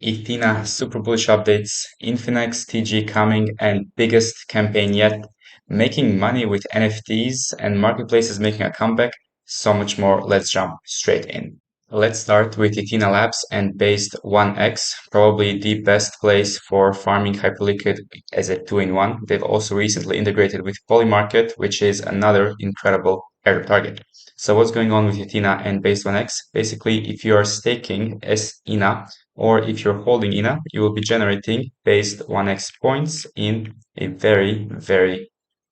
Ethena super bullish updates, Infinex TG coming, and biggest campaign yet, making money with NFTs and marketplaces making a comeback. So much more. Let's jump straight in. Let's start with Ethena Labs and based 1x, probably the best place for farming Hyperliquid as a 2-in-1. They've also recently integrated with Polymarket, which is another incredible airdrop target. So what's going on with Ethena and based 1x? Basically, if you are staking as ENA or if you're holding ENA, you will be generating based 1x points in a very, very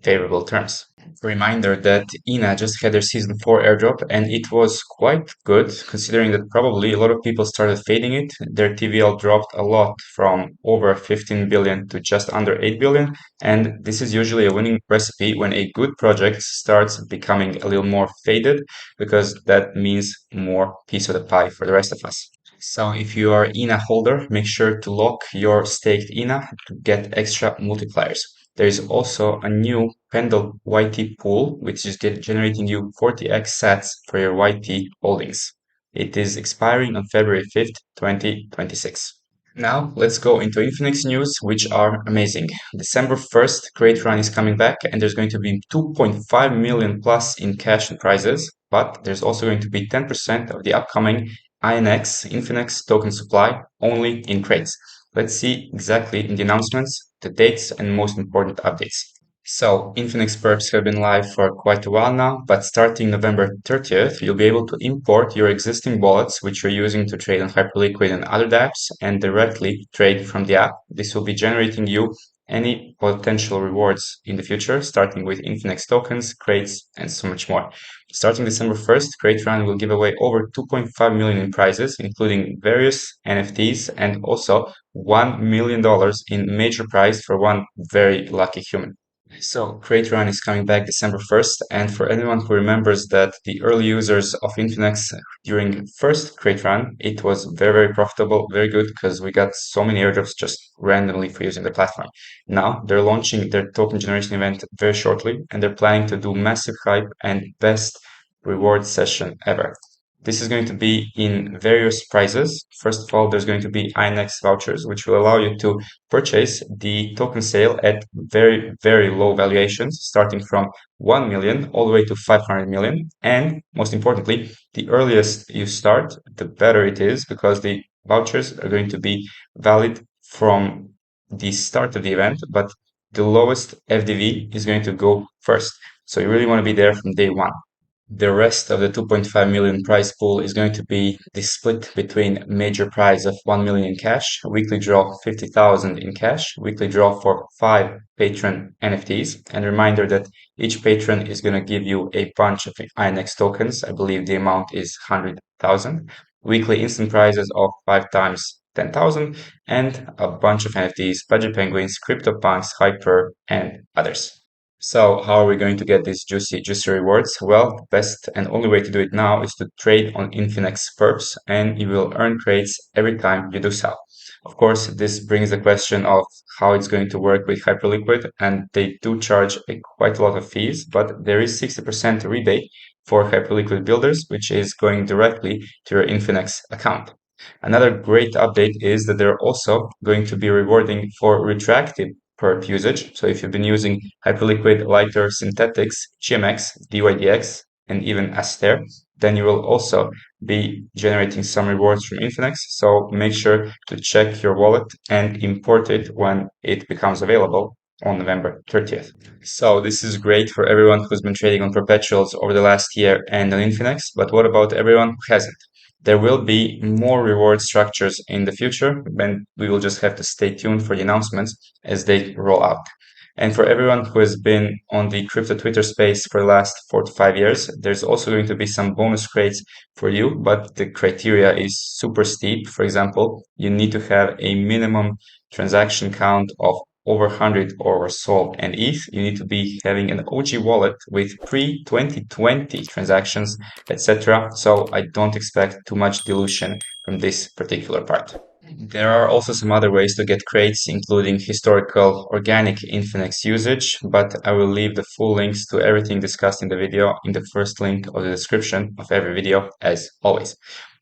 favorable terms. Reminder that ENA just had their season 4 airdrop and it was quite good considering that probably a lot of people started fading it. Their TVL dropped a lot from over 15 billion to just under 8 billion. And this is usually a winning recipe when a good project starts becoming a little more faded because that means more piece of the pie for the rest of us. So if you are ENA holder, make sure to lock your staked ENA to get extra multipliers. There is also a new Pendle YT pool, which is generating you 40x sats for your YT holdings. It is expiring on February 5th, 2026. Now let's go into Infinix news, which are amazing. December 1st, Great Run is coming back and there's going to be 2.5 million plus in cash and prizes, but there's also going to be 10% of the upcoming Infinix token supply only in crates. Let's see exactly in the announcements, the dates and most important updates. So Infinix perps have been live for quite a while now, but starting November 30th, you'll be able to import your existing wallets, which you're using to trade on Hyperliquid and other dApps, and directly trade from the app. This will be generating you any potential rewards in the future, starting with Infinix tokens, crates, and so much more. Starting December 1st, Great Run will give away over 2.5 million in prizes, including various NFTs and also $1 million in major prize for one very lucky human. So Great Run is coming back December 1st, and for anyone who remembers that the early users of Infinex during first Great Run, it was very, very profitable, very good, because we got so many airdrops just randomly for using the platform. Now they're launching their token generation event very shortly, and they're planning to do massive hype and best reward session ever. This is going to be in various prizes. First of all, there's going to be INX vouchers, which will allow you to purchase the token sale at very, very low valuations, starting from 1 million all the way to 500 million. And most importantly, the earliest you start, the better it is because the vouchers are going to be valid from the start of the event, but the lowest FDV is going to go first. So you really want to be there from day one. The rest of the 2.5 million prize pool is going to be the split between major prize of 1 million in cash, weekly draw 50,000 in cash, weekly draw for 5 patron NFTs, and reminder that each patron is going to give you a bunch of INX tokens. I believe the amount is 100,000. Weekly instant prizes of 5 times 10,000 and a bunch of NFTs, Budget Penguins, CryptoPunks, Hyper, and others. So how are we going to get these juicy rewards? Well, the best and only way to do it now is to trade on Infinex perps and you will earn crates every time you do so. Of course, this brings the question of how it's going to work with Hyperliquid, and they do charge quite a lot of fees, but there is 60% rebate for Hyperliquid builders, which is going directly to your Infinex account. Another great update is that they're also going to be rewarding for retroactive perp usage. So if you've been using Hyperliquid, Lighter, Synthetics, GMX, DYDX, and even Aster, then you will also be generating some rewards from Infinex. So make sure to check your wallet and import it when it becomes available on November 30th. So this is great for everyone who's been trading on perpetuals over the last year and on Infinex, but what about everyone who hasn't? There will be more reward structures in the future, and we will just have to stay tuned for the announcements as they roll out. And for everyone who has been on the crypto Twitter space for the last 4 to 5 years, there's also going to be some bonus crates for you, but the criteria is super steep. For example, you need to have a minimum transaction count of over 100 or SOL and ETH. You need to be having an OG wallet with pre-2020 transactions, etc. So I don't expect too much dilution from this particular part. There are also some other ways to get crates, including historical organic Infinex usage, but I will leave the full links to everything discussed in the video in the first link of the description of every video, as always.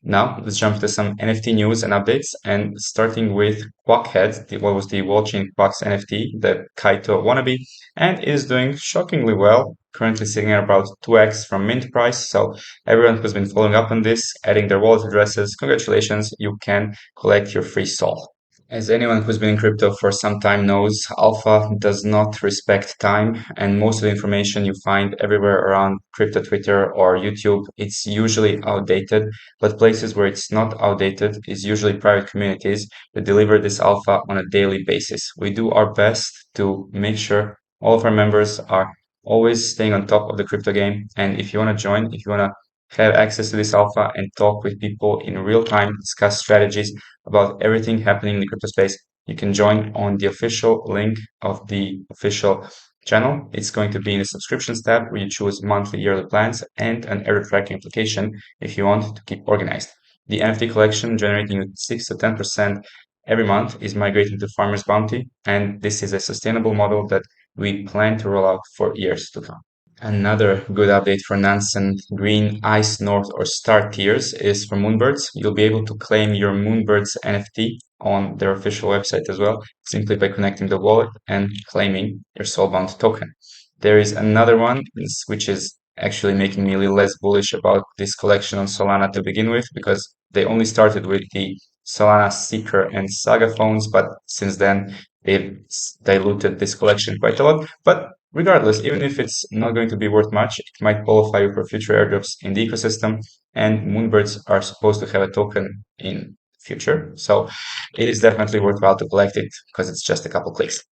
Now, let's jump to some NFT news and updates, and starting with Quackhead, what was the Wallchain Quacks NFT, the Kaito wannabe, and is doing shockingly well, currently sitting at about 2x from mint price. So everyone who's been following up on this, adding their wallet addresses, congratulations, you can collect your free SOL. As anyone who's been in crypto for some time knows, alpha does not respect time, and most of the information you find everywhere around crypto Twitter or YouTube, it's usually outdated, but places where it's not outdated is usually private communities that deliver this alpha on a daily basis. We do our best to make sure all of our members are always staying on top of the crypto game, and if you want to join, if you want to have access to this alpha and talk with people in real time, discuss strategies about everything happening in the crypto space, you can join on the official link of the official channel. It's going to be in the subscriptions tab where you choose monthly, yearly plans and an error tracking application if you want to keep organized. The NFT collection generating 6 to 10% every month is migrating to Farmer's Bounty, and this is a sustainable model that we plan to roll out for years to come. Another good update for Nansen Green, Ice, North, or Star tiers is for Moonbirds. You'll be able to claim your Moonbirds NFT on their official website as well, simply by connecting the wallet and claiming your soulbound token. There is another one, which is actually making me a little less bullish about this collection on Solana to begin with, because they only started with the Solana Seeker and Saga phones, but since then they've diluted this collection quite a lot. But regardless, even if it's not going to be worth much, it might qualify you for future airdrops in the ecosystem, and Moonbirds are supposed to have a token in future. So it is definitely worthwhile to collect it because it's just a couple clicks.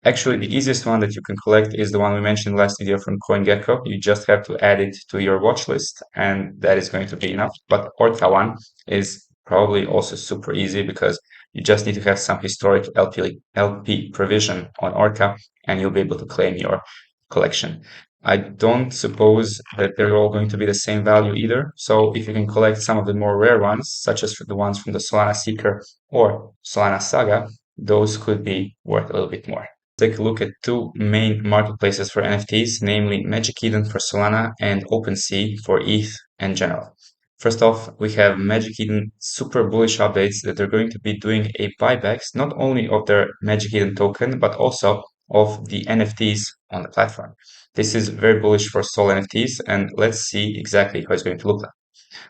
Actually, the easiest one that you can collect is the one we mentioned last video from CoinGecko. You just have to add it to your watch list, and that is going to be enough. But Orca one is probably also super easy because you just need to have some historic LP provision on Orca, and you'll be able to claim your collection. I don't suppose that they're all going to be the same value either. So if you can collect some of the more rare ones, such as the ones from the Solana Seeker or Solana Saga, those could be worth a little bit more. Take a look at two main marketplaces for NFTs, namely Magic Eden for Solana and OpenSea for ETH in general. First off, we have Magic Eden super bullish updates that they're going to be doing a buybacks not only of their Magic Eden token, but also of the NFTs on the platform. This is very bullish for Sol NFTs, and let's see exactly how it's going to look like.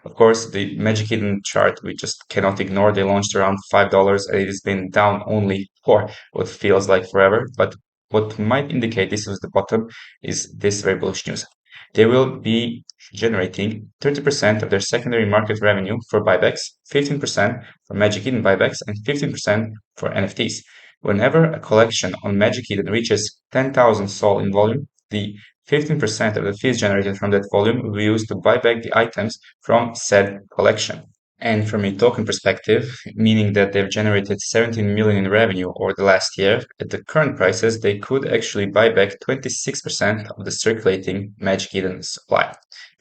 Of course, the Magic Eden chart we just cannot ignore. They launched around $5 and it has been down only for what feels like forever. But what might indicate this was the bottom is this very bullish news. They will be generating 30% of their secondary market revenue for buybacks, 15% for Magic Eden buybacks, and 15% for NFTs. Whenever a collection on Magic Eden reaches 10,000 SOL in volume, the 15% of the fees generated from that volume will be used to buy back the items from said collection. And from a token perspective, meaning that they've generated 17 million in revenue over the last year, at the current prices, they could actually buy back 26% of the circulating Magic Eden supply.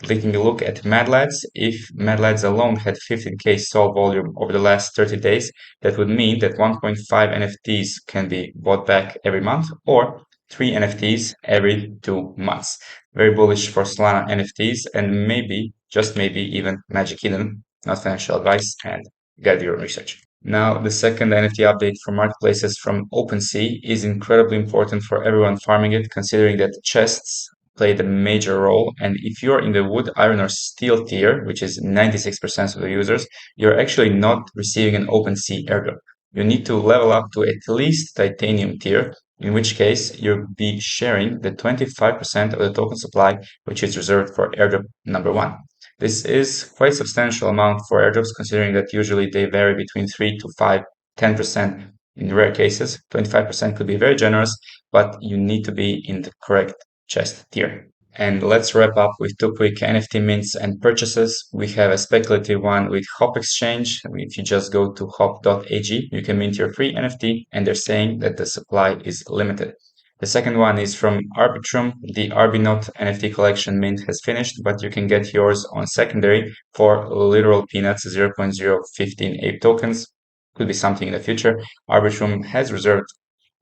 Taking a look at Mad Lads, if Mad Lads alone had 15k SOL volume over the last 30 days, that would mean that 1.5 NFTs can be bought back every month, or 3 NFTs every 2 months. Very bullish for Solana NFTs and maybe, just maybe, even Magic Eden. Not financial advice, and get your own research. Now, the second NFT update for marketplaces from OpenSea is incredibly important for everyone farming it, considering that chests played a major role. And if you're in the wood, iron, or steel tier, which is 96% of the users, you're actually not receiving an OpenSea airdrop. You need to level up to at least titanium tier, in which case you'll be sharing the 25% of the token supply, which is reserved for airdrop number 1. This is quite a substantial amount for airdrops, considering that usually they vary between 3 to 5, 10% in rare cases. 25% could be very generous, but you need to be in the correct chest tier. And let's wrap up with two quick NFT mints and purchases. We have a speculative one with Hop Exchange. If you just go to hop.ag, you can mint your free NFT, and they're saying that the supply is limited. The second one is from Arbitrum. The Arbinot NFT collection mint has finished, but you can get yours on secondary for literal peanuts, 0.015 ape tokens. Could be something in the future. Arbitrum has reserved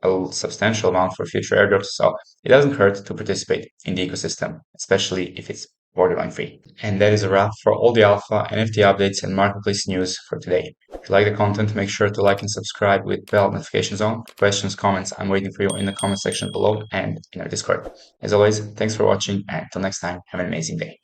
a substantial amount for future airdrops, so it doesn't hurt to participate in the ecosystem, especially if it's borderline free. And that is a wrap for all the alpha, NFT updates, and marketplace news for today. If you like the content, make sure to like and subscribe with bell notifications on. For questions, comments, I'm waiting for you in the comment section below and in our Discord. As always, thanks for watching, and until next time, have an amazing day.